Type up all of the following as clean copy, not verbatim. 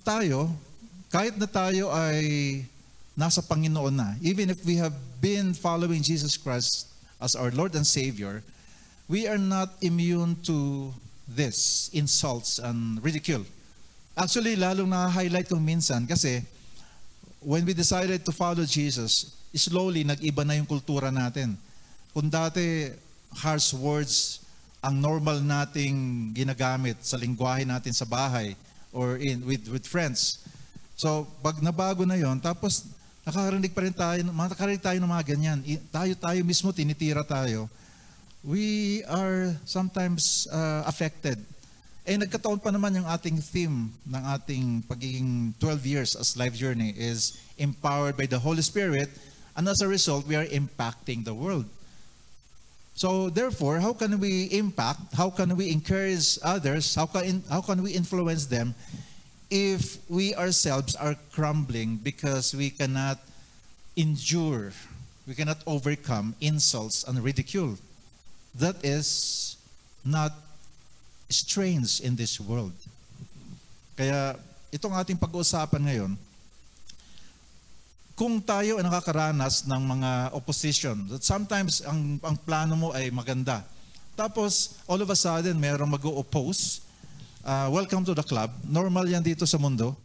tayo, kahit na tayo ay nasa Panginoon na, even if we have been following Jesus Christ as our Lord and Savior, we are not immune to this, insults and ridicule. Actually, lalong na-highlight ko minsan kasi when we decided to follow Jesus, slowly nag-iba na yung kultura natin. Kung dati, harsh words ang normal nating ginagamit sa lingwahe natin sa bahay or with friends. So, pag nabago na yon, tapos nakakarinig pa rin tayo, nakakarinig tayo ng mga ganyan. Tayo mismo, tinitira tayo. We are sometimes affected. Nagkataon pa naman yung ating theme ng ating pagiging 12 years as life journey is empowered by the Holy Spirit, and as a result, we are impacting the world. So therefore, how can we impact, how can we encourage others, how can we influence them if we ourselves are crumbling because we cannot endure, we cannot overcome insults and ridicule? That is not strange in this world. Kaya itong ating pag-uusapan ngayon, kung tayo ay nakakaranas ng mga opposition, that sometimes ang plano mo ay maganda. Tapos, all of a sudden, mayroong mag-o-oppose. Welcome to the club. Normal yan dito sa mundo.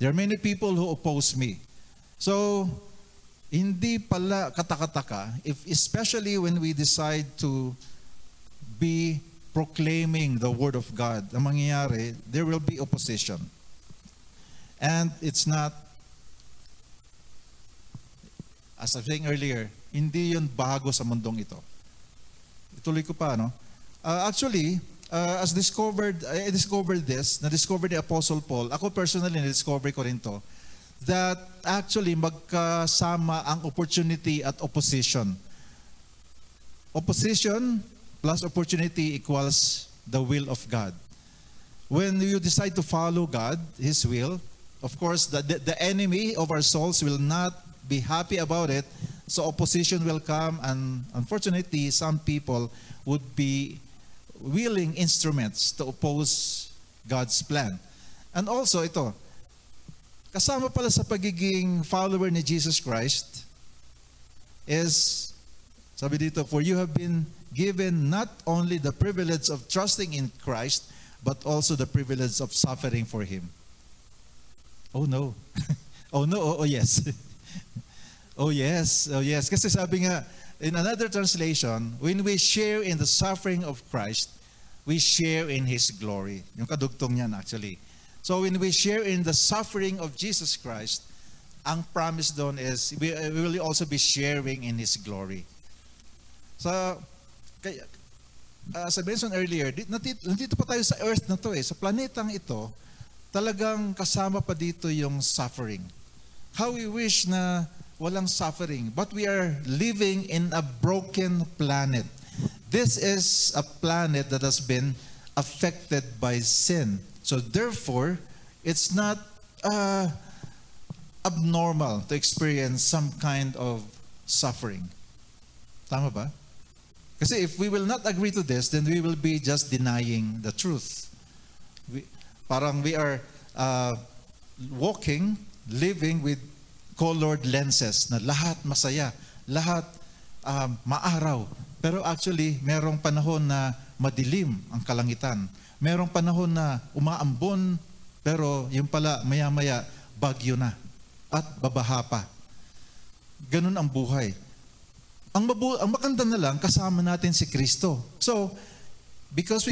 There are many people who oppose me. So, hindi pala katakataka, especially when we decide to be proclaiming the Word of God, ang mangyayari, there will be opposition. And it's not, as I was saying earlier, hindi yun bago sa mundong ito. Ituloy ko pa, no? Actually, I discovered ni Apostle Paul, ako personally na-discover ko rin to, that actually magkasama ang opportunity at opposition. Opposition plus opportunity equals the will of God. When you decide to follow God, His will, of course, the enemy of our souls will not be happy about it, so opposition will come, and unfortunately, some people would be willing instruments to oppose God's plan. And also ito, kasama pala sa pagiging follower ni Jesus Christ is, sabi dito, for you have been given not only the privilege of trusting in Christ, but also the privilege of suffering for Him. Oh no. Oh no, oh yes. Oh yes, oh yes. Kasi sabi nga, in another translation, when we share in the suffering of Christ, we share in His glory. Yung kadugtong niyan actually. So when we share in the suffering of Jesus Christ, ang promise doon is we will also be sharing in His glory. So, kaya, as I mentioned earlier, nandito pa tayo sa earth na to sa planetang ito, talagang kasama pa dito yung suffering. How we wish na walang suffering, but we are living in a broken planet. This is a planet that has been affected by sin. So therefore, it's not abnormal to experience some kind of suffering. Tama ba? Kasi if we will not agree to this, then we will be just denying the truth. We are living with colored lenses na lahat masaya, lahat maaraw. Pero actually, merong panahon na madilim ang kalangitan. Merong panahon na umaambon, pero yung pala maya-maya bagyo na at babaha pa. Ganun ang buhay. Ang maganda na lang, kasama natin si Kristo. So, because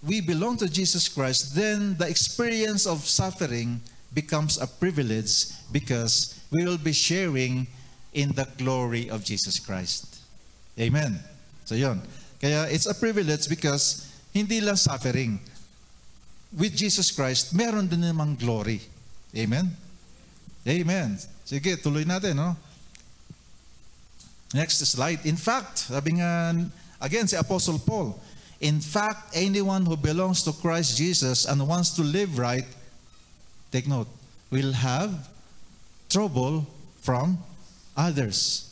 we belong to Jesus Christ, then the experience of suffering becomes a privilege because we will be sharing in the glory of Jesus Christ. Amen. So yun. Kaya it's a privilege because hindi lang suffering. With Jesus Christ, meron din namang glory. Amen. Amen. Sige, tuloy natin, no? Next slide. In fact, sabi nga, again, si Apostle Paul, in fact, anyone who belongs to Christ Jesus and wants to live right, take note, will have trouble from others.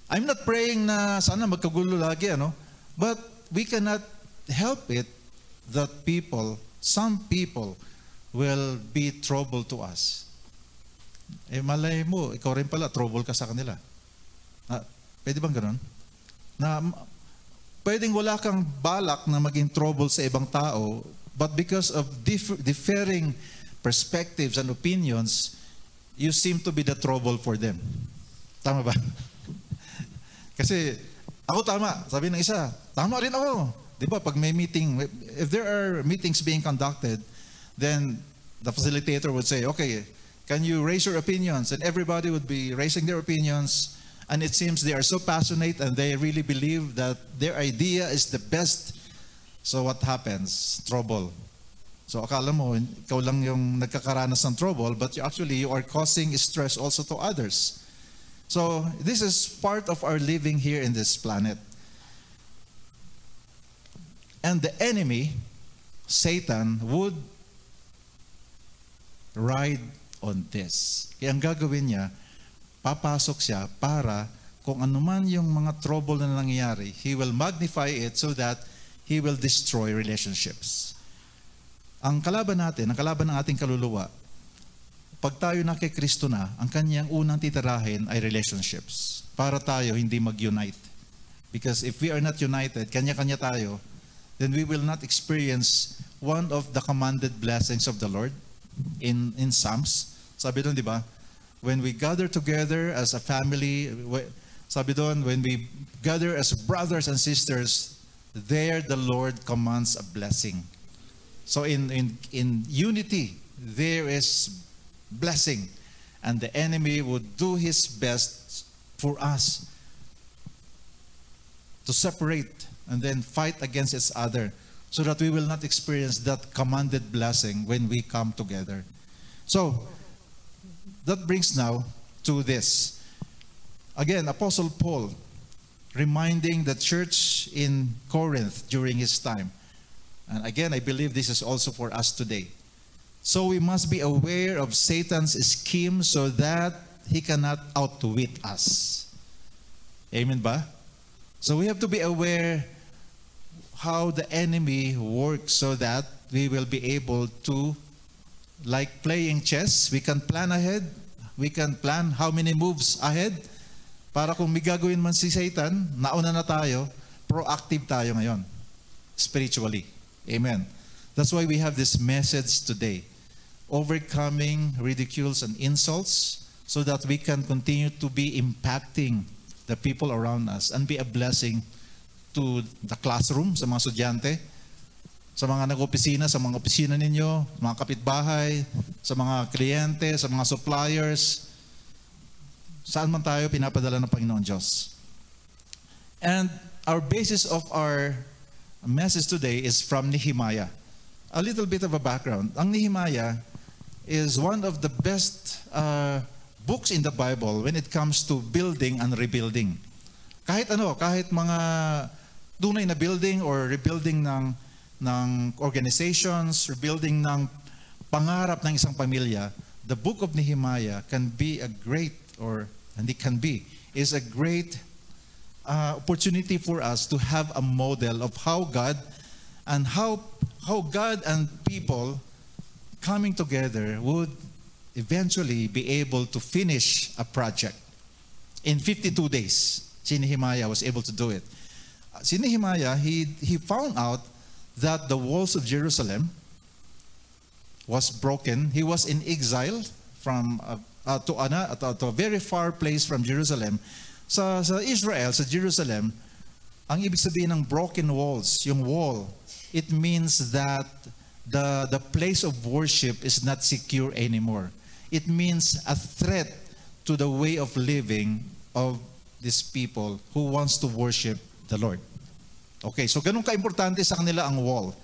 I'm not praying na sana magkagulo lagi, ano? But we cannot help it that some people will be trouble to us. Eh malay mo, ikaw rin pala, trouble ka sa kanila. Pwede bang ganun? Na pwedeng wala kang balak na maging trouble sa ibang tao, but because of differing perspectives and opinions, you seem to be the trouble for them. Tama ba? Kasi ako tama, sabi ng isa, tama rin ako. Di ba, pag may meeting, if there are meetings being conducted, then the facilitator would say, okay, can you raise your opinions? And everybody would be raising their opinions. And it seems they are so passionate and they really believe that their idea is the best. So what happens? Trouble. So akala mo, ikaw lang yung nagkakaranas ng trouble, but you are causing stress also to others. So this is part of our living here in this planet. And the enemy, Satan, would ride on this. Kaya ang gagawin niya, papasok siya para kung anuman yung mga trouble na nangyayari, he will magnify it so that he will destroy relationships. Ang kalaban natin, ang kalaban ng ating kaluluwa, pag tayo na kay Kristo na, ang kanyang unang titirahin ay relationships. Para tayo hindi mag-unite. Because if we are not united, kanya-kanya tayo, then we will not experience one of the commanded blessings of the Lord in Psalms. Sabi doon, di ba? When we gather together as a family, sabi doon, when we gather as brothers and sisters, there the Lord commands a blessing. So in unity, there is blessing. And the enemy would do his best for us to separate and then fight against each other so that we will not experience that commanded blessing when we come together. So, that brings now to this. Again, Apostle Paul reminding the church in Corinth during his time. And again, I believe this is also for us today. So we must be aware of Satan's scheme so that he cannot outwit us. Amen ba? So we have to be aware how the enemy works so that we will be able to, like playing chess, we can plan ahead. We can plan how many moves ahead para kung may gagawin man si Satan, nauna na tayo, proactive tayo ngayon, spiritually. Amen. That's why we have this message today, overcoming ridicules and insults so that we can continue to be impacting the people around us and be a blessing to the classroom, sa mga estudyante, sa mga nag-opisina, sa mga opisina ninyo, mga kapitbahay, sa mga kliyente, sa mga suppliers, saan man tayo pinapadala ng Panginoon Diyos. And our basis of our message today is from Nehemiah. A little bit of a background. Ang Nehemiah is one of the best books in the Bible when it comes to building and rebuilding. Kahit mga tunay na building or rebuilding ng organizations, rebuilding ng pangarap ng isang pamilya, the book of Nehemiah can be a great, is a great opportunity for us to have a model of how God and how God and people coming together would eventually be able to finish a project. In 52 days, si Nehemiah was able to do it. Si Nehemiah, he found out that the walls of Jerusalem was broken. He was in exile from to a very far place from Jerusalem. Sa Israel, sa Jerusalem, ang ibig sabihin ng broken walls, yung wall, it means that the place of worship is not secure anymore. It means a threat to the way of living of these people who wants to worship the Lord. Okay, so ganun ka-importante sa kanila ang wall.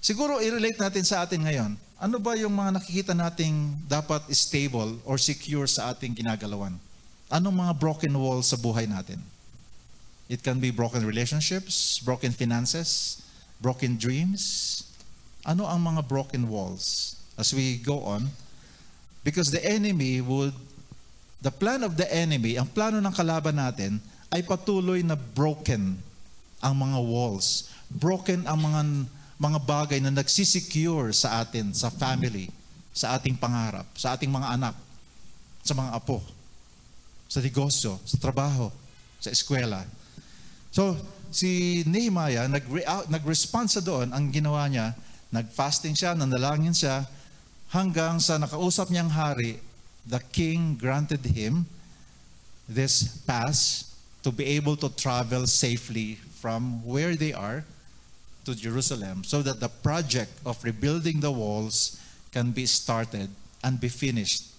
Siguro i-relate natin sa atin ngayon. Ano ba yung mga nakikita nating dapat stable or secure sa ating ginagalawan? Anong mga broken walls sa buhay natin? It can be broken relationships, broken finances, broken dreams. Ano ang mga broken walls? As we go on, because the plan of the enemy, ang plano ng kalaban natin ay patuloy na broken ang mga walls. Broken ang mga bagay na nagsisecure sa atin, sa family, sa ating pangarap, sa ating mga anak, sa mga apo, sa negosyo, sa trabaho, sa eskwela. So, si Nehemiah, nag-respond sa doon. Ang ginawa niya, nag-fasting siya, nanalangin siya, hanggang sa nakausap niyang hari, the king granted him this pass to be able to travel safely from where they are to Jerusalem, so that the project of rebuilding the walls can be started and be finished.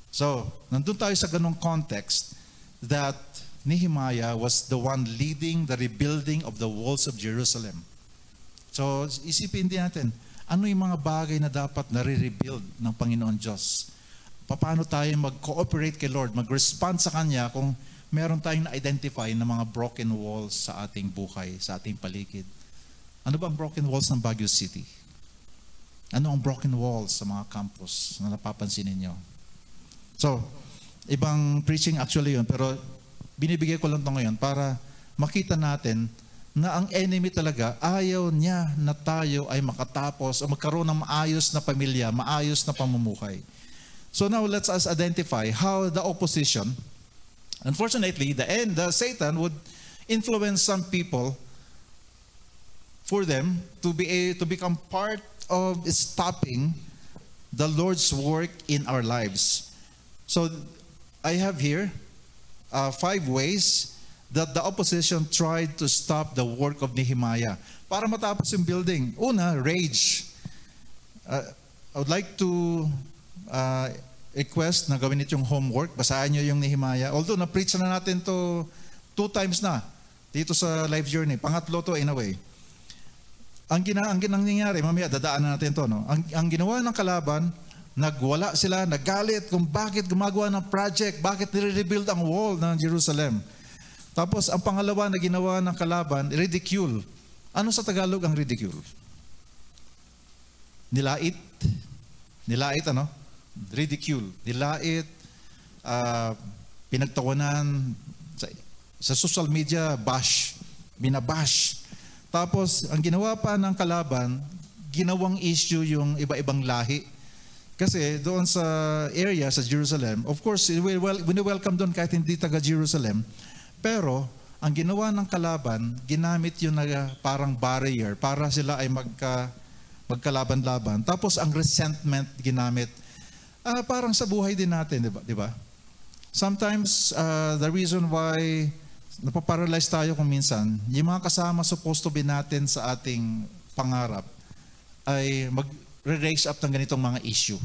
So, nandun tayo sa ganong context that Nehemiah was the one leading the rebuilding of the walls of Jerusalem. So, isipin din natin, ano yung mga bagay na dapat nare-rebuild ng Panginoon Diyos? Paano tayo mag-cooperate kay Lord, mag-respond sa Kanya kung meron tayong na-identify na mga broken walls sa ating buhay, sa ating paligid? Ano ba ang broken walls ng Baguio City? Ano ang broken walls sa mga campus na napapansin ninyo? So, ibang preaching actually yun, pero binibigay ko lang ito ngayon para makita natin na ang enemy talaga, ayaw niya na tayo ay makatapos o magkaroon ng maayos na pamilya, maayos na pamumuhay. So now let's us identify how the opposition, unfortunately, the Satan would influence some people for them to become part of stopping the Lord's work in our lives. So I have here 5 ways that the opposition tried to stop the work of Nehemiah para matapos yung building. Una, rage. I would like to request na gawin ito yung homework. Basahin nyo yung Nehemiah. Although na-preach na natin to 2 times na dito sa Life Journey. Pangatlo to in a way. Ang nangyayari, mamaya dadaanan natin to, no? Ang ginawa ng kalaban, nagwala sila, nagalit kung bakit gumagawa ng project, bakit nire-rebuild ang wall ng Jerusalem. Tapos, ang pangalawa na ginawa ng kalaban, ridicule. Ano sa Tagalog ang ridicule? Nilait. Nilait, ano? Ridicule. Nilait, pinagtawanan, sa social media, bash. Binabash. Tapos, ang ginawa pa ng kalaban, ginawang issue yung iba-ibang lahi. Kasi doon sa area, sa Jerusalem, of course, wini-welcome doon kahit hindi taga-Jerusalem. Pero, ang ginawa ng kalaban, ginamit yun na parang barrier para sila ay magkalaban-laban. Tapos, ang resentment ginamit. Parang sa buhay din natin, di ba? Sometimes, the reason why napaparalyze tayo kung minsan, yung mga kasama supposed to be natin sa ating pangarap ay mag-raise up ng ganitong mga issue.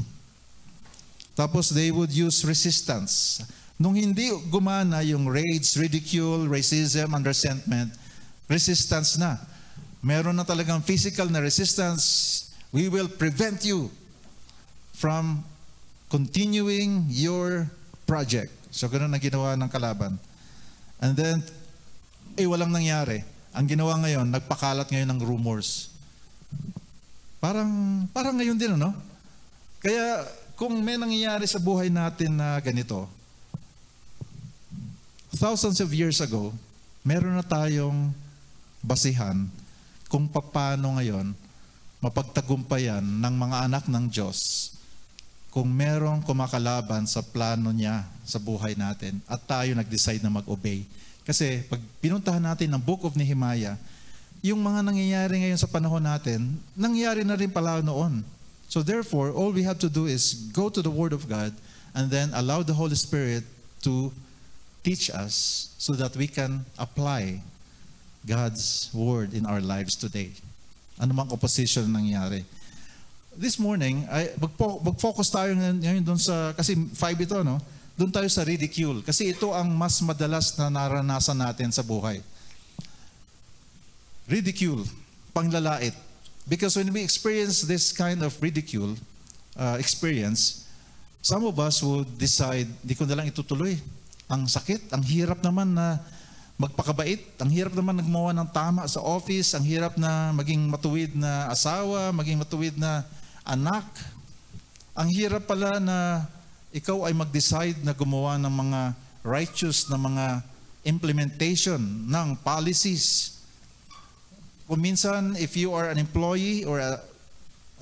Tapos they would use resistance. Nung hindi gumana yung rage, ridicule, racism, and resentment, resistance na. Meron na talagang physical na resistance. We will prevent you from continuing your project. So ganun ang ginawa ng kalaban. And then, walang nangyari. Ang ginawa ngayon, nagpakalat ngayon ng rumors. Parang ngayon din, ano? Kaya, kung may nangyayari sa buhay natin na ganito, thousands of years ago, meron na tayong basihan kung paano ngayon mapagtagumpayan ng mga anak ng Diyos kung merong kumakalaban sa plano niya sa buhay natin at tayo nag-decide na mag-obey. Kasi pag pinuntahan natin ng Book of Nehemiah, yung mga nangyayari ngayon sa panahon natin, nangyari na rin pala noon. So therefore, all we have to do is go to the Word of God and then allow the Holy Spirit to teach us so that we can apply God's Word in our lives today. Ano mang opposition nangyari. This morning, mag-focus tayo ngayon doon sa, kasi 5 ito, no? Doon tayo sa ridicule. Kasi ito ang mas madalas na naranasan natin sa buhay. Ridicule, panglalait. Because when we experience this kind of ridicule experience, some of us would decide, di ko na lang itutuloy. Ang sakit, ang hirap naman na magpakabait, ang hirap naman na gumawa ng tama sa office, ang hirap na maging matuwid na asawa, maging matuwid na anak. Ang hirap pala na ikaw ay mag-decide na gumawa ng mga righteous na mga implementation ng policies. Kung minsan, if you are an employee or a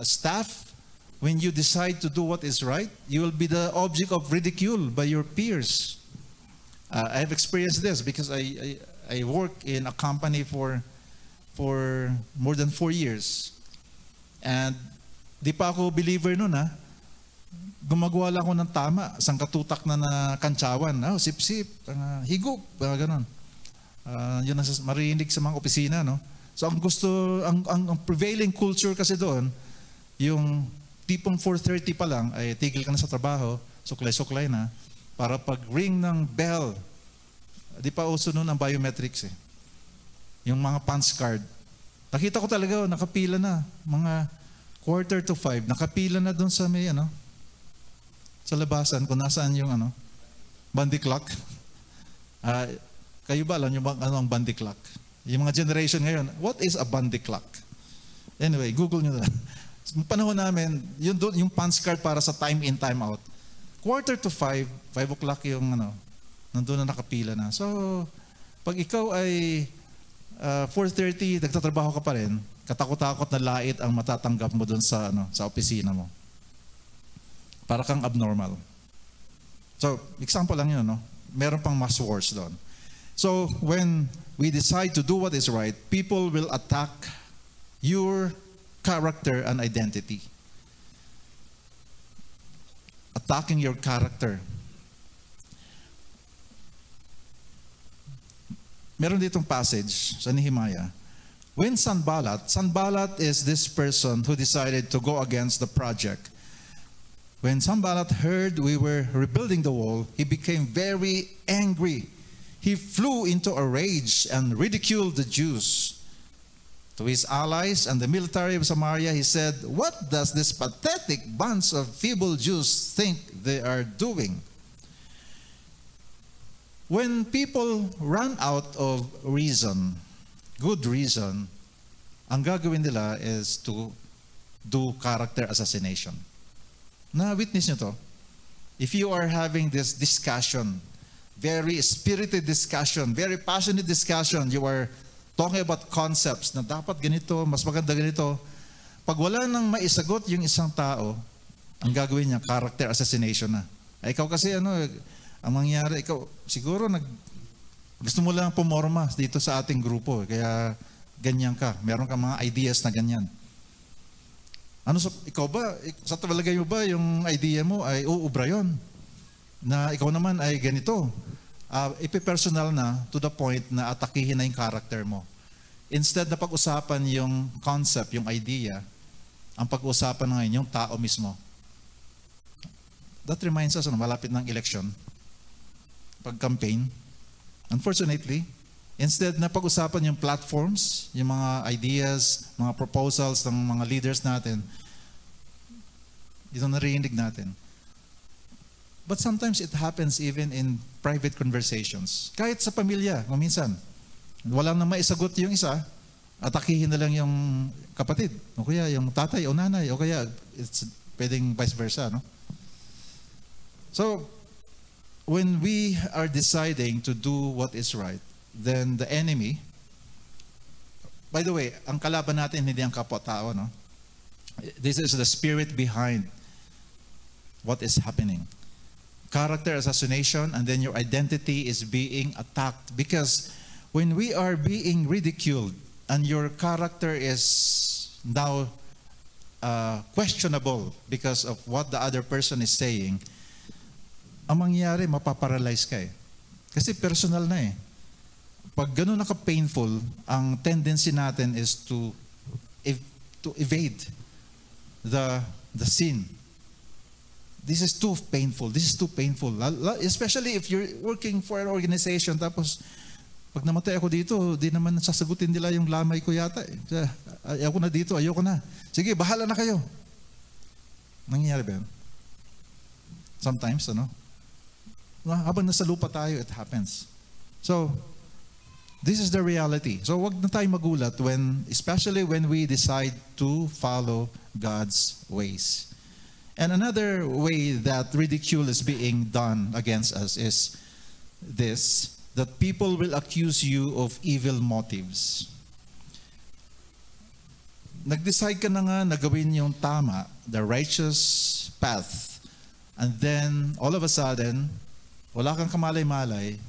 staff, when you decide to do what is right, you will be the object of ridicule by your peers. I have experienced this because I work in a company for more than 4 years. And di pa ako believer nun gumagawa lang ako ng tama, sangkatutak na kantsawan, sip-sip, higop, ganon. Yun ang marinig sa mga opisina, no? So ang prevailing culture kasi doon, yung tipong 4:30 pa lang, ay tigil ka na sa trabaho, suklay-suklay na, para pag ring ng bell, di pa uso noon ang biometrics yung mga punch card. Nakita ko talaga, nakapila na, mga 4:45, nakapila na doon sa may, sa labasan, kung nasaan yung, bandy clock. Kayo ba alam nyo ba ano ang bandy clock? Yung mga generation ngayon, what is a bandy clock? Anyway, Google nyo na. Panahon namin, yung punch card para sa time in, time out. 4:45, 5 o'clock yung nandun na nakapila na. So, pag ikaw ay 4:30, nagtatrabaho ka pa rin, katakot-takot na lait ang matatanggap mo dun sa opisina mo. Para kang abnormal. So, example lang yun, meron pang mas worse doon. So, when we decide to do what is right, people will attack your character and identity. Attacking your character. Meron ditong passage sa Nehemiah. When Sanballat is this person who decided to go against the project. When Sanballat heard we were rebuilding the wall, he became very angry. He flew into a rage and ridiculed the Jews. To his allies and the military of Samaria, he said, "What does this pathetic bunch of feeble Jews think they are doing?" When people run out of reason, good reason, ang gagawin nila is to do character assassination. Na-witness nyo to? If you are having this discussion, very spirited discussion, very passionate discussion, you are talking about concepts na dapat ganito, mas maganda ganito. Pag wala nang maisagot yung isang tao, ang gagawin niya, character assassination na. Ay, ikaw kasi ang mangyari, ikaw siguro gusto mo lang pumorma dito sa ating grupo, kaya ganyan ka, meron ka mga ideas na ganyan. Ikaw ba, sa talagay mo ba yung idea mo ay uubra yun? Na ikaw naman ay ganito. Ipipersonal na to the point na atakihin na yung character mo. Instead na pag-usapan yung concept, yung idea, ang pag-usapan ngayon yung tao mismo. That reminds us, malapit ng election, pag-campaign. Unfortunately, instead na pag-usapan yung platforms, yung mga ideas, mga proposals ng mga leaders natin, dito narinig natin. But sometimes it happens even in private conversations. Kahit sa pamilya, minsan, walang na maisagot yung isa, atakihin na lang yung kapatid, o kaya yung tatay o nanay, o kaya it's pwedeng vice versa, no? So, when we are deciding to do what is right, then the enemy, by the way, ang kalaban natin hindi ang kapwa-tao, no? This is the spirit behind what is happening. Character assassination, and then your identity is being attacked. Because when we are being ridiculed and your character is now questionable because of what the other person is saying, ang mangyayari, mapaparalyze ka eh. Kasi personal na eh. Pag ganun naka-painful, ang tendency natin is to evade the sin. This is too painful. This is too painful. Especially if you're working for an organization, tapos Pag namatay ako dito, di naman sasagutin nila yung lamay ko yata. Ayoko na dito, ayoko na. Sige, bahala na kayo. Nangyayari ba yun? Sometimes, habang nasa lupa tayo, it happens. So, this is the reality. So, wag na tayo magulat especially when we decide to follow God's ways. And another way that ridicule is being done against us is this, that people will accuse you of evil motives. Nag-decide ka na nga na gawin yung tama, the righteous path, and then all of a sudden, wala kang kamalay-malay,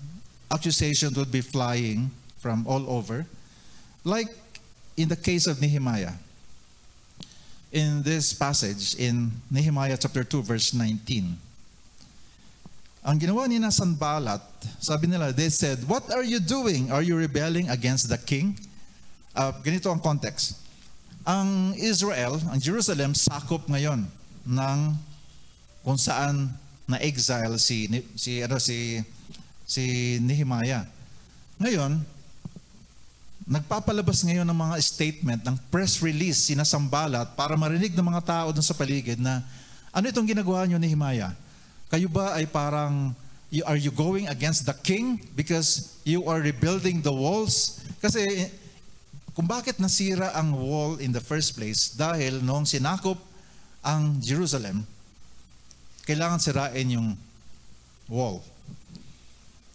accusations would be flying from all over, like in the case of Nehemiah. In this passage, in Nehemiah chapter 2, verse 19, ang ginawa ni Sanballat, sabi nila, they said, "What are you doing? Are you rebelling against the king?" Ganito ang context. Ang Israel, ang Jerusalem, sakop ngayon ng kung saan na-exile si Nehemiah. Ngayon, nagpapalabas ngayon ng mga statement, ng press release, Sanballat, para marinig ng mga tao dun sa paligid na, ano itong ginagawa nyo, Nehemiah? Kayo ba ay parang, are you going against the king because you are rebuilding the walls? Kasi kung bakit nasira ang wall in the first place, dahil noong sinakop ang Jerusalem, kailangan sirain yung wall.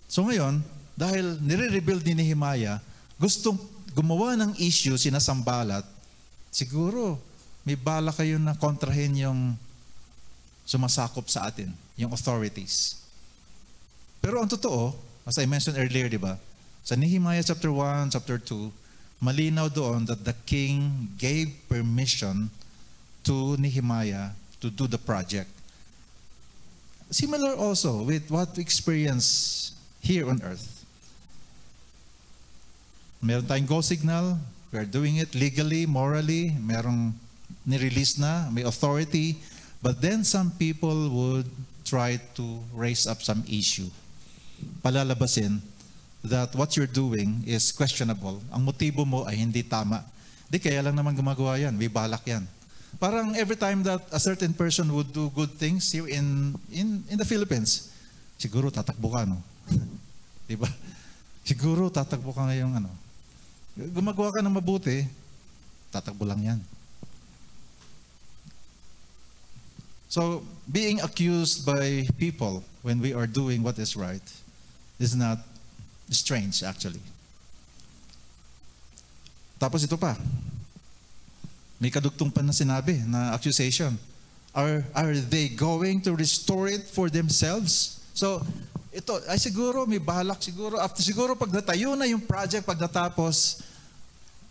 So ngayon, dahil nire-rebuild ni Nehemiah, gustong gumawa ng issue Sanballat, siguro may bala kayo na kontrahin yung sumasakop sa atin, yung authorities. Pero ang totoo, as I mentioned earlier, di ba? Sa Nehemiah chapter 1, chapter 2, malinaw doon that the king gave permission to Nehemiah to do the project. Similar also with what we experience here on earth. Meron tayong go signal, we are doing it legally, morally, merong nirelease na, may authority, but then some people would try to raise up some issue. Palalabasin that what you're doing is questionable. Ang motibo mo ay hindi tama. Di kaya lang naman gumagawa yan, may balak yan. Parang every time that a certain person would do good things here in the Philippines, siguro tatakbo ka, no? Di ba? Siguro tatakbo ka ngayong gumagawa ka ng mabuti, tatakbo lang yan. So, being accused by people when we are doing what is right is not strange, actually. Tapos ito pa, may kadugtong pa na sinabi na accusation. Are they going to restore it for themselves? So, ito, ay siguro, may balak siguro. Siguro pag natayo na yung project, pag natapos,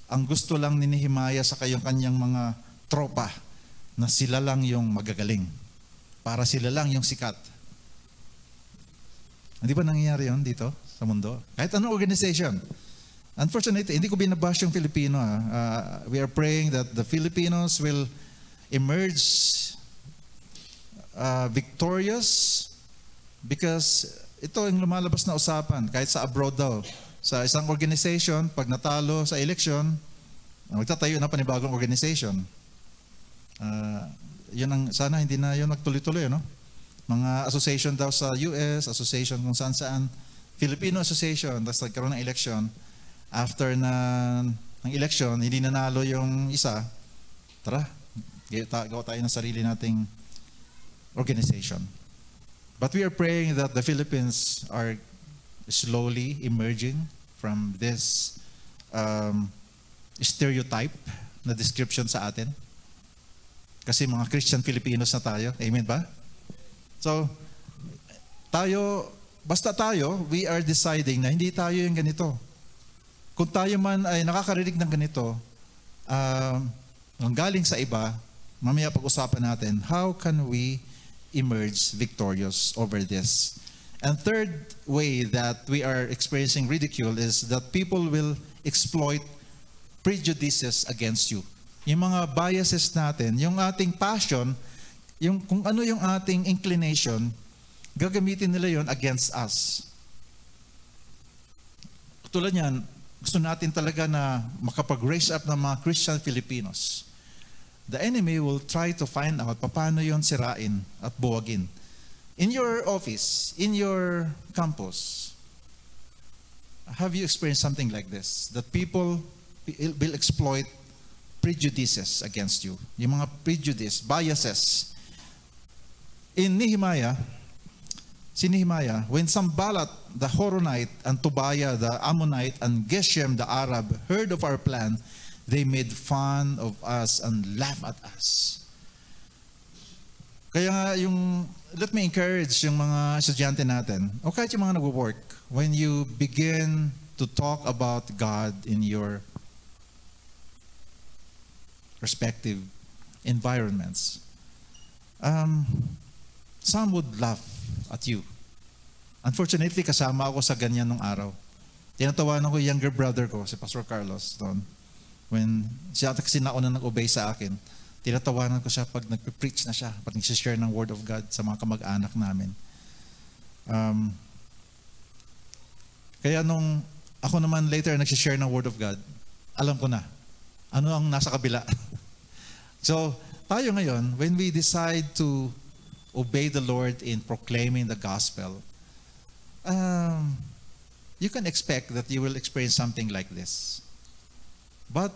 ang gusto lang ni Nehemiah sa kanyang mga tropa na sila lang yung magagaling. Para sila lang yung sikat. Hindi ba nangyayari yun dito sa mundo? Kahit anong organization. Unfortunately, hindi ko binabash yung Filipino. We are praying that the Filipinos will emerge victorious because ito yung lumalabas na usapan kahit sa abroad daw. Sa isang organization, pag natalo sa election, magtatayo na panibagong organization. Yun ang, sana hindi na yun nagtuloy-tuloy, no? Mga association daw sa US, association kung saan-saan, Filipino Association, tapos nagkaroon ng election. After ng election, hindi nanalo yung isa, tara, gawa tayo ng sarili nating organization. But we are praying that the Philippines are slowly emerging from this stereotype na description sa atin. Kasi mga Christian Filipinos na tayo. Amen ba? So, basta tayo, we are deciding na hindi tayo yung ganito. Kung tayo man ay nakakarinig ng ganito, ang galing sa iba, mamaya pag-usapan natin, how can we emerge victorious over this? And third way that we are experiencing ridicule is that people will exploit prejudices against you. Yung mga biases natin, yung ating passion, yung kung ano yung ating inclination, gagamitin nila yon against us. Tulad niyan, gusto natin talaga na makapag-raise up ng mga Christian Filipinos. The enemy will try to find out paano yon sirain at buwagin. In your office, in your campus, have you experienced something like this? That people will exploit prejudices against you. Yung mga prejudice, biases. In Nehemiah, si Nehemiah, when Sanballat the Horonite and Tobiah the Ammonite and Geshem the Arab heard of our plan, they made fun of us and laughed at us. Kaya nga let me encourage yung mga estudyante natin, o kahit yung mga nag-work, when you begin to talk about God in your respective environments, some would laugh at you. Unfortunately, kasama ako sa ganyan nung araw. Tinatawanan ko yung younger brother ko, si Pastor Carlos, doon. When siya kasi nauna nag-obey sa akin, tinatawanan ko siya pag nagpe-preach na siya, pag nag-share ng Word of God sa mga kamag-anak namin. Kaya nung ako naman later nag-share ng Word of God, alam ko na, ano ang nasa kabila. So, tayo ngayon, when we decide to obey the Lord in proclaiming the gospel, you can expect that you will experience something like this. But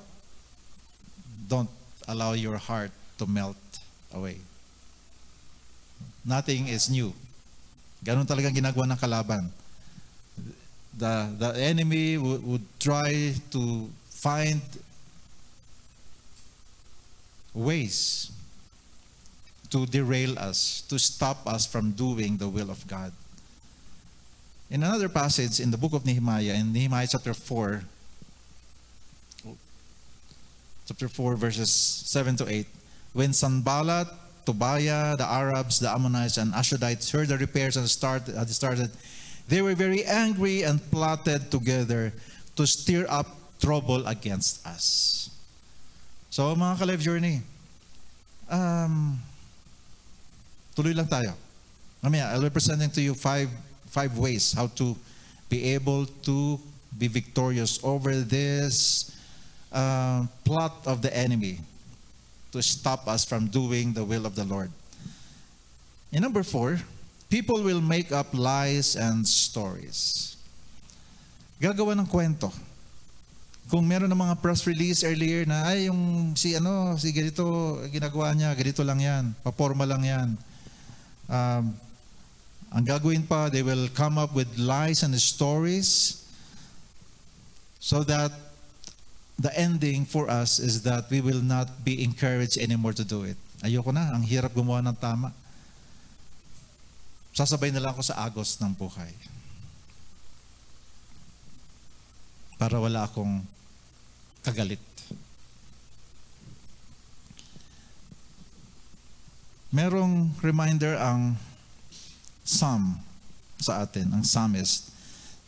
don't allow your heart to melt away. Nothing is new. Ganun talagang ginagawa ng kalaban. The enemy would try to find ways to derail us, to stop us from doing the will of God. In another passage in the book of Nehemiah, in Nehemiah chapter 4 verses 7 to 8, when Sanballat, Tobiah, the Arabs, the Ammonites, and Ashdodites heard the repairs had started, they were very angry and plotted together to stir up trouble against us. So mga ka-Life Journey, tuloy lang tayo. Mamaya, I'll be presenting to you five ways how to be able to be victorious over this plot of the enemy to stop us from doing the will of the Lord. In number 4, people will make up lies and stories. Gagawa ng kwento. Kung meron ng mga press release earlier na ay yung si ganito ginagawa niya, ganito lang yan, paporma lang yan. Ang gagawin pa, they will come up with lies and stories so that the ending for us is that we will not be encouraged anymore to do it. Ayoko na, ang hirap gumawa ng tama. Sasabay na lang ako sa agos ng buhay. Para wala akong kagalit. Merong reminder ang Psalm sa atin, ang psalmist.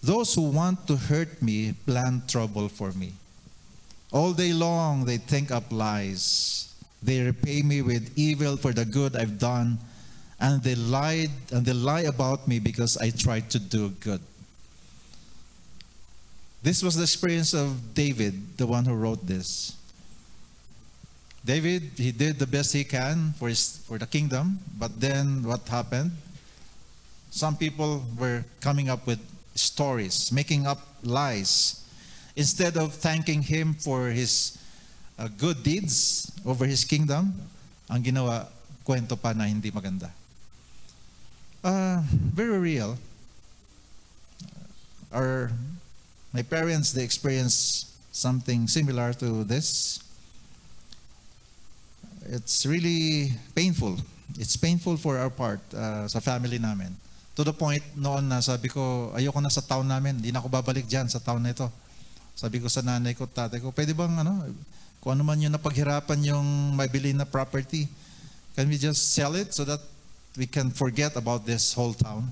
Those who want to hurt me plan trouble for me. All day long they think up lies. They repay me with evil for the good I've done, and they lie about me because I tried to do good. This was the experience of David, the one who wrote this. David, he did the best he can for the kingdom, but then what happened? Some people were coming up with stories, making up lies. Instead of thanking him for his good deeds over his kingdom, ang ginawa, kwento pa na hindi maganda. Very real. My parents, they experienced something similar to this. It's really painful. It's painful for our part, sa family namin. To the point noon na sabi ko, ayoko na sa town namin, hindi na ako babalik dyan sa town na ito. Sabi ko sa nanay ko, tatay ko, pwede bang kung ano man yung napaghirapan yung mabili na property, can we just sell it so that we can forget about this whole town?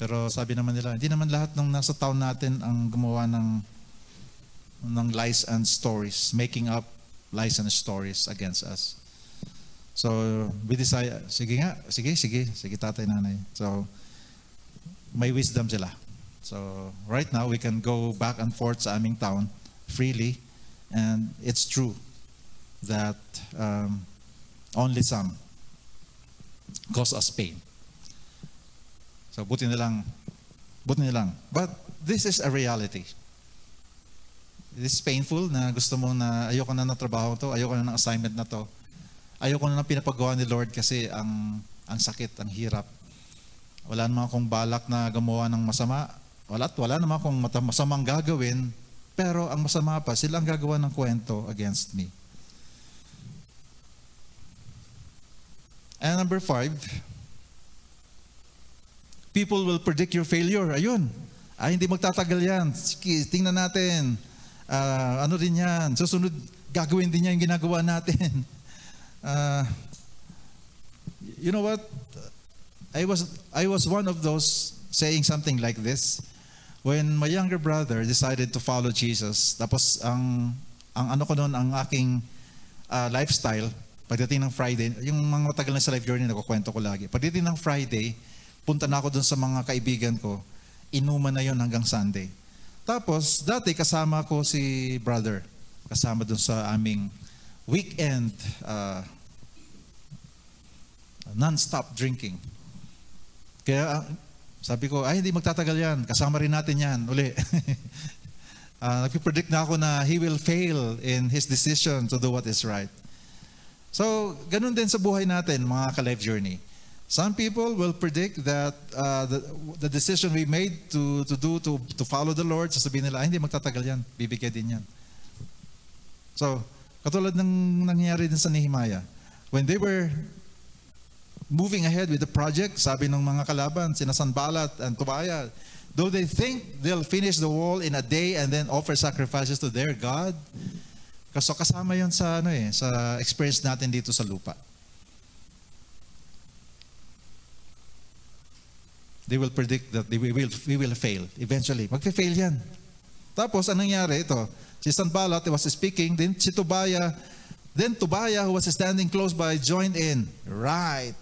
Pero sabi naman nila, hindi naman lahat ng nasa town natin ang gumawa ng lies and stories, making up lies and stories against us. So we decide, sige tatay, nanay. So may wisdom sila. So right now, we can go back and forth sa aming town freely. And it's true that only some cause us pain. So buti na lang. But this is a reality. It is painful na gusto mo na ayoko na ng trabaho to, ayoko na ng assignment na to. Ayoko na ng pinapagawa ni Lord kasi ang sakit, ang hirap. Wala naman akong balak na gumawa ng masama. Wala naman akong masamang gagawin. Pero ang masama pa, sila ang gagawa ng kwento against me. And number 5, people will predict your failure. Ayun. Hindi magtatagal yan. Sige, tingnan natin. Ano din yan? Susunod, gagawin din yan yung ginagawa natin. You know what? I was one of those saying something like this. When my younger brother decided to follow Jesus, tapos ang ano ko noon, ang aking lifestyle, pagdating ng Friday, yung mga matagal na sa life journey, nagkukwento ko lagi. Pagdating ng Friday, punta na ako doon sa mga kaibigan ko, inuman na yon hanggang Sunday. Tapos, dati kasama ko si brother, kasama doon sa aming weekend non-stop drinking. Kaya sabi ko, hindi magtatagal yan. Kasama rin natin yan uli. Nagpipredict na ako na he will fail in his decision to do what is right. So, ganun din sa buhay natin, mga ka-life journey. Some people will predict that the decision we made to follow the Lord, sasabihin nila, hindi magtatagal yan. Bibigyan din yan. So, katulad ng nangyayari din sa Nehemiah. When they were moving ahead with the project, sabi ng mga kalaban, sina Sanballat and Tobiah, though they think they'll finish the wall in a day and then offer sacrifices to their God, kasi kasama yun sa, sa experience natin dito sa lupa. They will predict that we will fail. Eventually, magfe-fail yan. Tapos, anong nangyari? Ito, si Sanballat was speaking, then si Tobiah, who was standing close by, joined in. Right.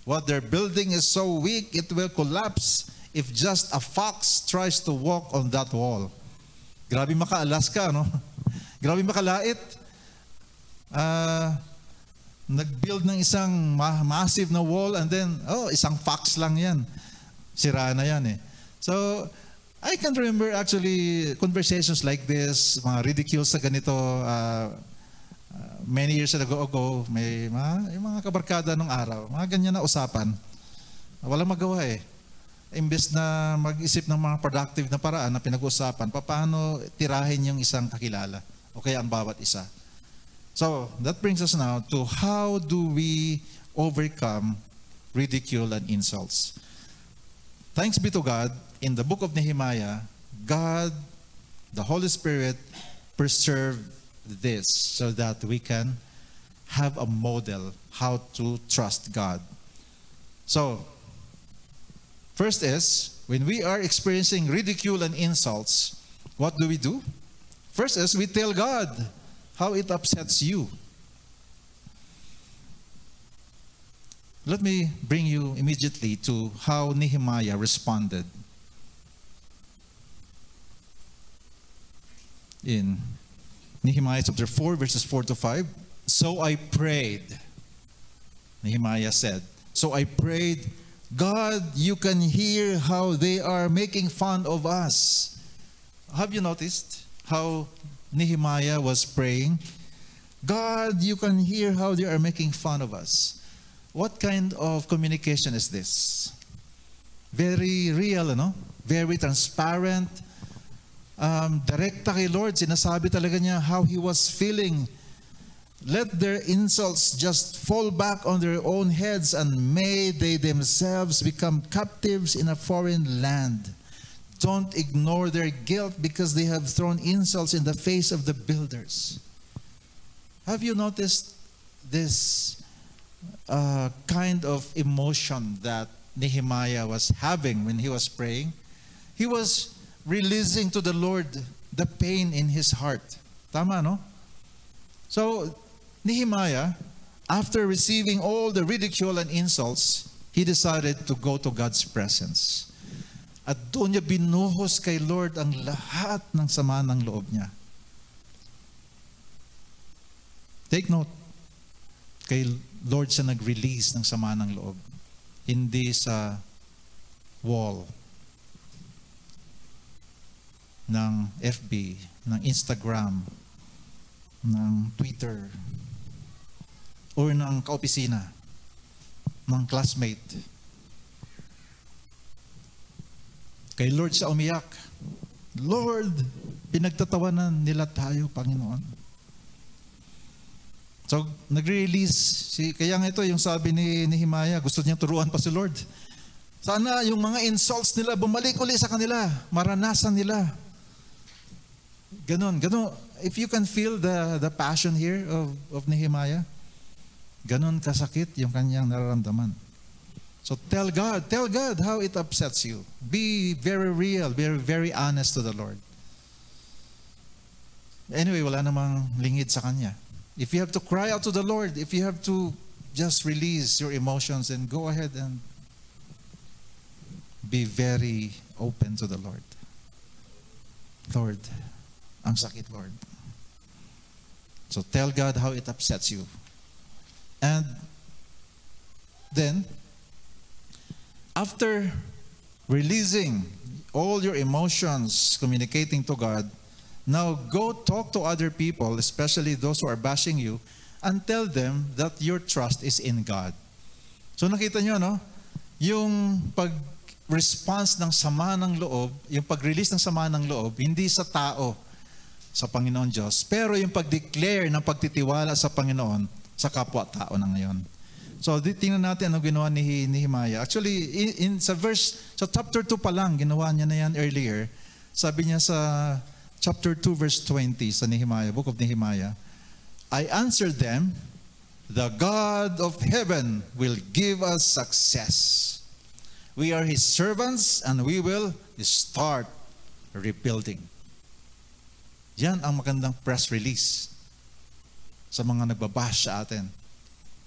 What they're building is so weak, it will collapse if just a fox tries to walk on that wall. Grabe maka-Alaska, no? Grabe makalait. Nag-build ng isang massive na wall and then, isang fox lang yan. Sira na yan eh. So, I can remember actually conversations like this, mga ridicules sa ganito, many years ago, may mga kabarkada nung araw, mga ganyan na usapan. Walang magawa eh. Imbes na mag-isip ng mga productive na paraan na pinag-uusapan, paano tirahin yung isang kakilala o kaya ang bawat isa. So, that brings us now to how do we overcome ridicule and insults. Thanks be to God, in the book of Nehemiah, God, the Holy Spirit, preserved this so that we can have a model how to trust God. So, first is, when we are experiencing ridicule and insults, what do? First is, we tell God how it upsets you. Let me bring you immediately to how Nehemiah responded. In Nehemiah chapter 4, verses 4 to 5, so I prayed, Nehemiah said, so I prayed, God, you can hear how they are making fun of us. Have you noticed how Nehemiah was praying? God, you can hear how they are making fun of us. What kind of communication is this? Very real, very transparent. Direkta kay Lord, sinasabi talaga niya how he was feeling. Let their insults just fall back on their own heads, and may they themselves become captives in a foreign land. Don't ignore their guilt because they have thrown insults in the face of the builders. Have you noticed this kind of emotion that Nehemiah was having when he was praying? He was releasing to the Lord the pain in his heart. Tama, no? So, Nehemiah, after receiving all the ridicule and insults, he decided to go to God's presence. At doon niya binuhos kay Lord ang lahat ng sama ng loob niya. Take note, kay Lord siya nag-release ng sama ng loob. Hindi sa wall ng FB, ng Instagram, ng Twitter, or ng kaopisina, ng classmate. Kay Lord siya umiyak. Lord, pinagtatawanan nila tayo, Panginoon. So, nag-release. Kaya nga ito, yung sabi ni Nehemiah, gusto niyang turuan pa si Lord. Sana yung mga insults nila, bumalik uli sa kanila. Maranasan nila. Ganon. If you can feel the passion here of Nehemiah, ganon kasakit yung kanyang nararamdaman. So tell God how it upsets you. Be very real, very, very honest to the Lord. Anyway, wala namang lingid sa Kanya. If you have to cry out to the Lord, if you have to just release your emotions, and go ahead and be very open to the Lord. Lord, ang sakit, Lord. So tell God how it upsets you. And then, after releasing all your emotions, communicating to God, now go talk to other people, especially those who are bashing you, and tell them that your trust is in God. So nakita nyo, no? Yung pag-response ng sama ng loob, yung pag-release ng sama ng loob, hindi sa tao, sa Panginoon Diyos, pero yung pag-declare ng pagtitiwala sa Panginoon sa kapwa-tao na ngayon. So, tingnan natin ano ginawa ni Nehemiah. Actually, sa chapter 2 pa lang, ginawa niya na yan earlier. Sabi niya sa chapter 2, verse 20 sa Nehemiah, book of Nehemiah, I answered them, the God of heaven will give us success. We are His servants and we will start rebuilding. Yan ang magandang press release sa mga nagbabash sa atin,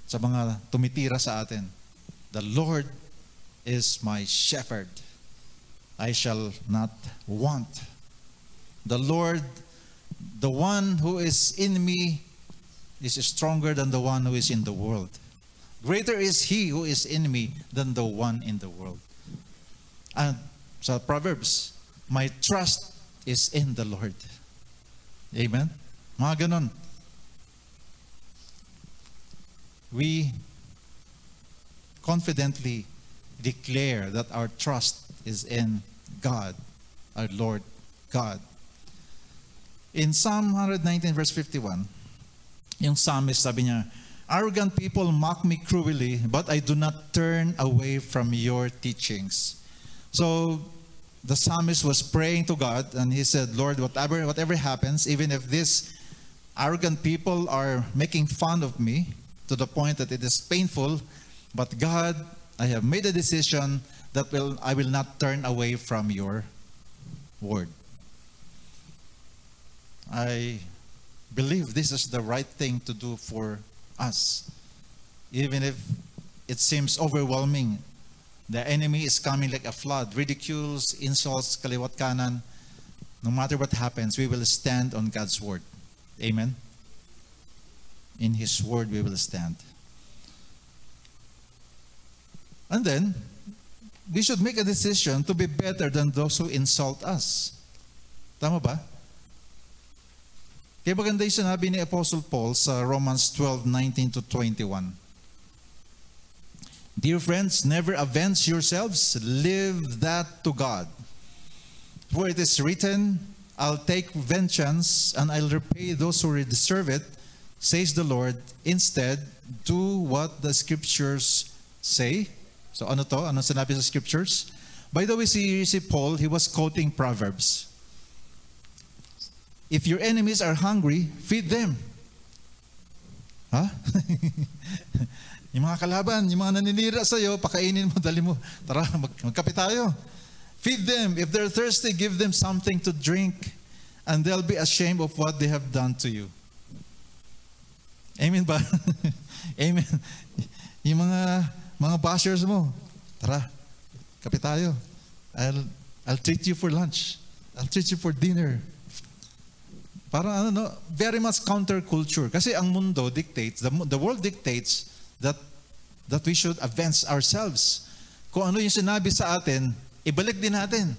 sa mga tumitira sa atin. The Lord is my shepherd. I shall not want. The Lord, the one who is in me, is stronger than the one who is in the world. Greater is He who is in me than the one in the world. And sa Proverbs, my trust is in the Lord. Amen? Mga ganon. We confidently declare that our trust is in God, our Lord God. In Psalm 119 verse 51, yung psalmist sabi niya, arrogant people mock me cruelly, but I do not turn away from your teachings. So the psalmist was praying to God, and he said, Lord, whatever happens, even if these arrogant people are making fun of me to the point that it is painful, but God, I have made a decision that I will not turn away from your word. I believe this is the right thing to do for us. Even if it seems overwhelming, the enemy is coming like a flood, ridicules, insults, kaliwat kanan. No matter what happens, we will stand on God's word. Amen? In His word we will stand. And then, we should make a decision to be better than those who insult us. Tama ba? Kaya maganda yung sinabi ni Apostle Paul sa Romans 12:19 to 21. Dear friends, never avenge yourselves, leave that to God. For it is written, I'll take vengeance and I'll repay those who deserve it, says the Lord. Instead, do what the scriptures say. So ano to? Ano sinabi sa scriptures? By the way, si Paul, he was quoting Proverbs. If your enemies are hungry, feed them. Ha? Yung mga kalaban, yung mga naninira sa'yo, pakainin mo, dali mo. Tara, magkape tayo. Feed them. If they're thirsty, give them something to drink, and they'll be ashamed of what they have done to you. Amen ba? Amen. Yung mga bashers mo, tara, kape tayo. I'll treat you for lunch. I'll treat you for dinner. Parang very much counterculture. Kasi ang mundo dictates, the world dictates that we should avenge ourselves. Kung ano yung sinabi sa atin, ibalik din natin.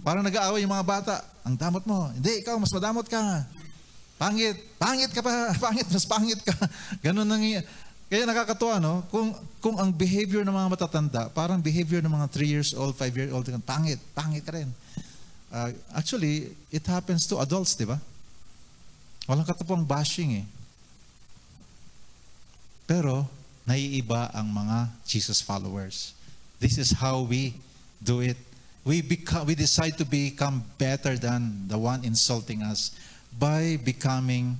Parang nag-aaway yung mga bata. Ang damot mo. Hindi, ikaw, mas madamot ka. Pangit. Pangit ka pa. Pangit, mas pangit ka. Ganun nang kaya nakakatuwa, no? Kung ang behavior ng mga matatanda, parang behavior ng mga 3 years old, 5 years old, pangit. Pangit ka rin. Actually, it happens to adults, di ba? Walang katapong bashing eh. Pero, naiiba ang mga Jesus followers. This is how we do it. We decide to become better than the one insulting us by becoming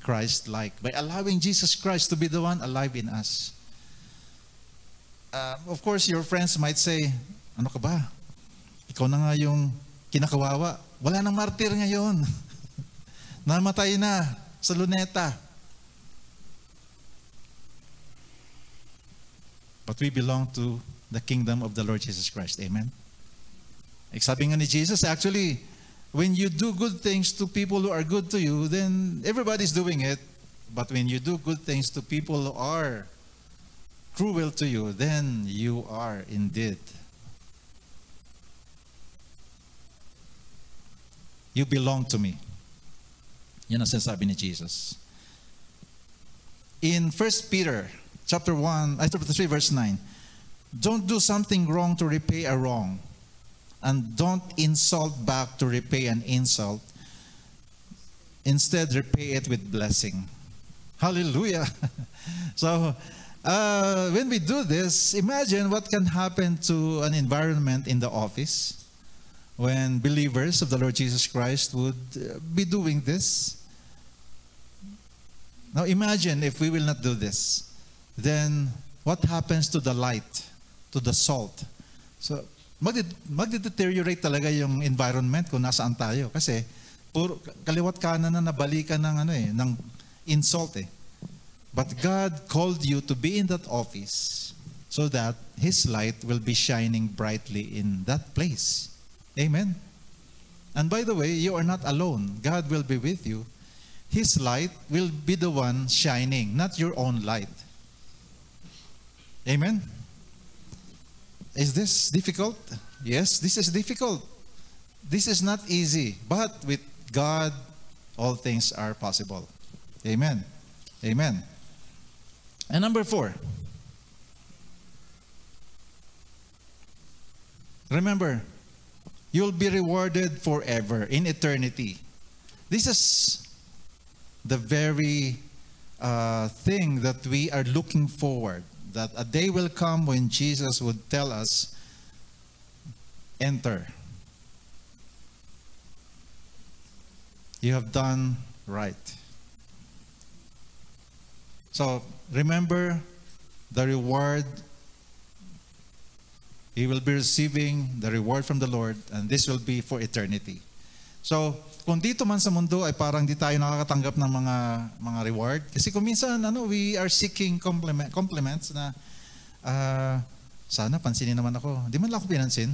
Christ-like, by allowing Jesus Christ to be the one alive in us. Of course, your friends might say, ano ka ba? Ikaw na nga yung kinakawawa. Wala nang martir ngayon. Namatay na sa luneta. But we belong to the kingdom of the Lord Jesus Christ. Amen? Sabi nga ni Jesus, actually, when you do good things to people who are good to you, then everybody's doing it. But when you do good things to people who are cruel to you, then you are indeed. You belong to me. Yan ang sinasabi ni Jesus. In 1 Peter chapter 3, verse 9, don't do something wrong to repay a wrong, and don't insult back to repay an insult. Instead, repay it with blessing. Hallelujah. So, when we do this, imagine what can happen to an environment in the office when believers of the Lord Jesus Christ would be doing this. Now imagine if we will not do this, then what happens to the light, to the salt? So magde-deteriorate talaga yung environment kung nasaan tayo. Kasi puro kaliwat kanan na nabalikan ng insult eh. But God called you to be in that office so that His light will be shining brightly in that place. Amen. And by the way, you are not alone. God will be with you. His light will be the one shining, not your own light. Amen. Is this difficult? Yes, this is difficult. This is not easy. But with God, all things are possible. Amen. Amen. And number 4. Remember, you'll be rewarded forever, in eternity. This is the very thing that we are looking forward. That a day will come when Jesus would tell us, enter. You have done right. So, remember the reward. You will be receiving the reward from the Lord, and this will be for eternity. So, kung dito man sa mundo ay parang di tayo nakakatanggap ng mga reward, kasi kung minsan we are seeking compliments na sana pansinin naman ako. Di man lang ako pinansin.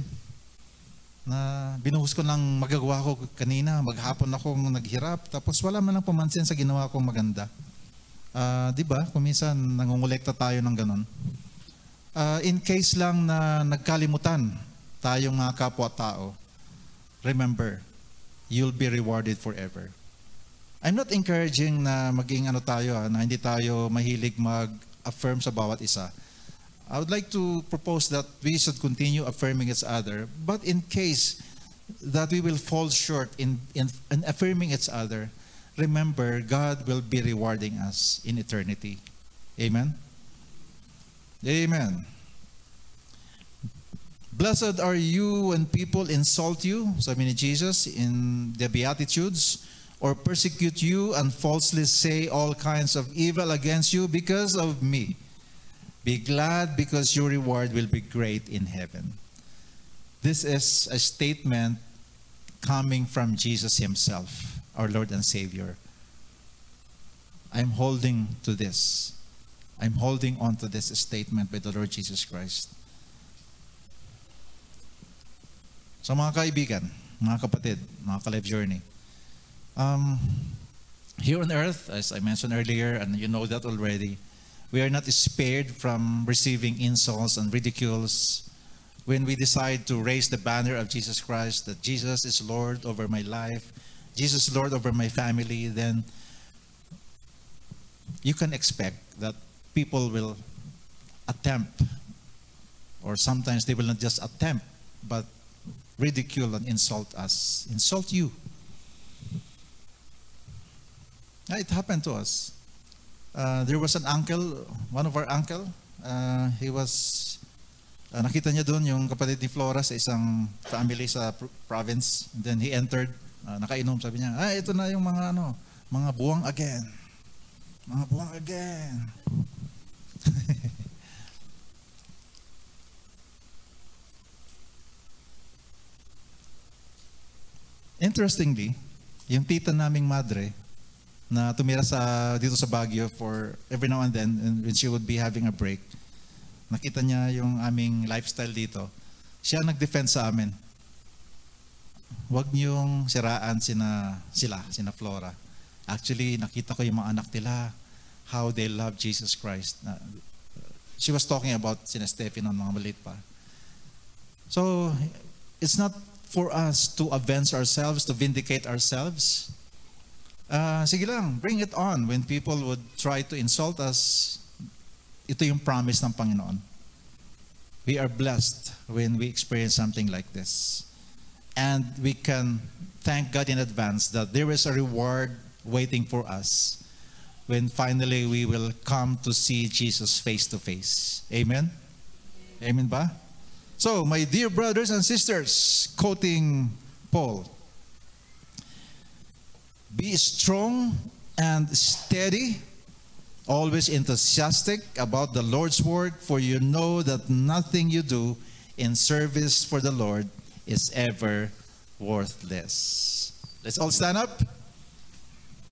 Na binuhos ko lang magagawa ko kanina, maghapon akong naghirap, tapos wala man lang pumansin sa ginawa kong maganda. Di ba? Kung minsan nangungulekta tayo ng ganon. In case lang na nagkalimutan tayong mga kapwa-tao, remember, you'll be rewarded forever. I'm not encouraging na maging tayo, na hindi tayo mahilig mag-affirm sa bawat isa. I would like to propose that we should continue affirming each other, but in case that we will fall short in affirming each other, remember, God will be rewarding us in eternity. Amen? Amen. Blessed are you when people insult you, sabi ni Jesus in the Beatitudes, or persecute you and falsely say all kinds of evil against you because of me. Be glad because your reward will be great in heaven. This is a statement coming from Jesus Himself, our Lord and Savior. I'm holding to this. I'm holding on to this statement by the Lord Jesus Christ. So mga kaibigan, mga kapatid, mga ka-Life Journey, here on earth, as I mentioned earlier, and you know that already, we are not spared from receiving insults and ridicules when we decide to raise the banner of Jesus Christ, that Jesus is Lord over my life, Jesus is Lord over my family. Then you can expect that people will attempt, or sometimes they will not just attempt, but ridicule and insult us, insult you. It happened to us. There was an uncle, one of our uncle, he was, nakita niya doon yung kapatid ni Flora sa isang family sa province. And then he entered, nakainom, sabi niya, ito na yung mga mga buwang again. Mga buwang again. Interestingly, yung tita naming madre na tumira dito sa Baguio for every now and then, and when she would be having a break, nakita niya yung aming lifestyle dito. Siya nag-defend sa amin. Huwag niyong siraan sina Flora. Actually, nakita ko yung mga anak nila, how they love Jesus Christ. She was talking about sina Steffi noon, mga maliit pa. So, it's not for us to avenge ourselves, to vindicate ourselves. Sige lang, bring it on. When people would try to insult us, ito yung promise ng Panginoon. We are blessed when we experience something like this. And we can thank God in advance that there is a reward waiting for us when finally we will come to see Jesus face to face. Amen? Amen ba? So, my dear brothers and sisters, quoting Paul, be strong and steady, always enthusiastic about the Lord's work, for you know that nothing you do in service for the Lord is ever worthless. Let's all stand up.